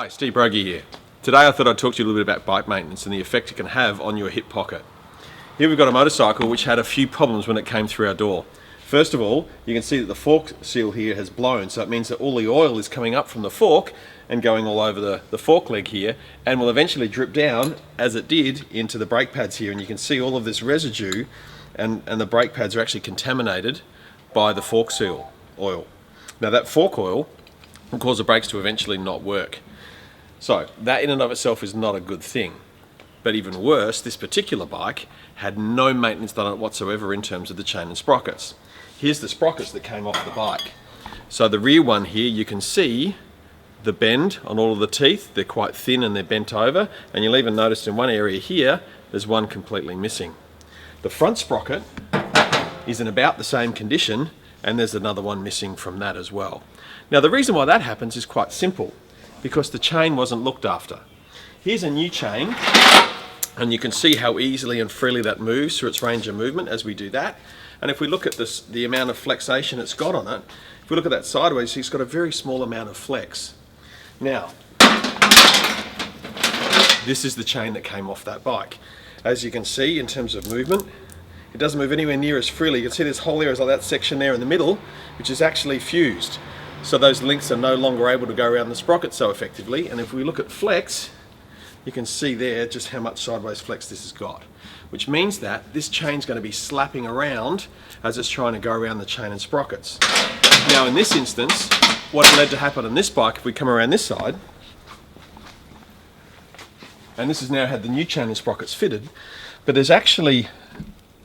Hi, Steve Brogy here. Today I thought I'd talk to you a little bit about bike maintenance and the effect it can have on your hip pocket. Here we've got a motorcycle which had a few problems when it came through our door. First of all, you can see that the fork seal here has blown, so it means that all the oil is coming up from the fork and going all over the fork leg here, and will eventually drip down, as it did, into the brake pads here. And you can see all of this residue, and the brake pads are actually contaminated by the fork seal oil. Now that fork oil will cause the brakes to eventually not work. So that in and of itself is not a good thing. But even worse, this particular bike had no maintenance done on it whatsoever in terms of the chain and sprockets. Here's the sprockets that came off the bike. So the rear one here, you can see the bend on all of the teeth. They're quite thin and they're bent over, and you'll even notice in one area here, there's one completely missing. The front sprocket is in about the same condition, and there's another one missing from that as well. Now the reason why that happens is quite simple, because the chain wasn't looked after. Here's a new chain, and you can see how easily and freely that moves through its range of movement as we do that. And if we look at this, the amount of flexation it's got on it, if we look at that sideways, it's got a very small amount of flex. Now, this is the chain that came off that bike. As you can see, in terms of movement, it doesn't move anywhere near as freely. You can see this whole area is like that section there in the middle, which is actually fused. So those links are no longer able to go around the sprocket so effectively. And if we look at flex, you can see there just how much sideways flex this has got, which means that this chain's going to be slapping around as it's trying to go around the chain and sprockets. Now in this instance, what led to happen on this bike, if we come around this side, and this has now had the new chain and sprockets fitted, but there's actually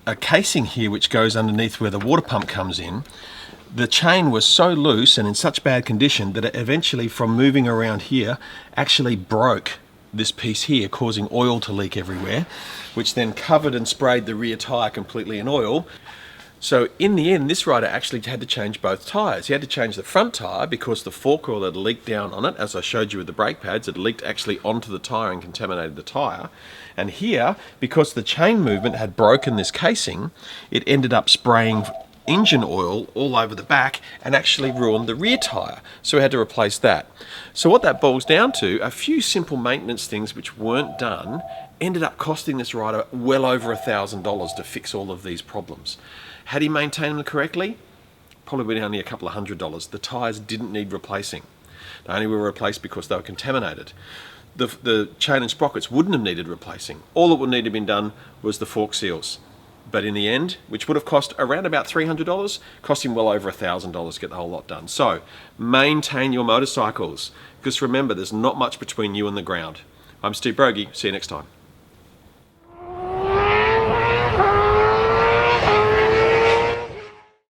a casing here which goes underneath where the water pump comes in. The chain was so loose and in such bad condition that it eventually, from moving around here, actually broke this piece here, causing oil to leak everywhere, which then covered and sprayed the rear tyre completely in oil. So in the end, this rider actually had to change both tyres. He had to change the front tyre because the fork oil had leaked down on it, as I showed you with the brake pads. It leaked actually onto the tyre and contaminated the tyre. And here, because the chain movement had broken this casing, it ended up spraying engine oil all over the back and actually ruined the rear tyre. So we had to replace that. So what that boils down to, a few simple maintenance things which weren't done ended up costing this rider well over $1,000 to fix all of these problems. Had he maintained them correctly? Probably only a couple of $100s. The tyres didn't need replacing. They only were replaced because they were contaminated. The chain and sprockets wouldn't have needed replacing. All that would need to have been done was the fork seals. But in the end, which would have cost around about $300, cost him well over $1,000 to get the whole lot done. So maintain your motorcycles, because remember, there's not much between you and the ground. I'm Steve Brogy. See you next time.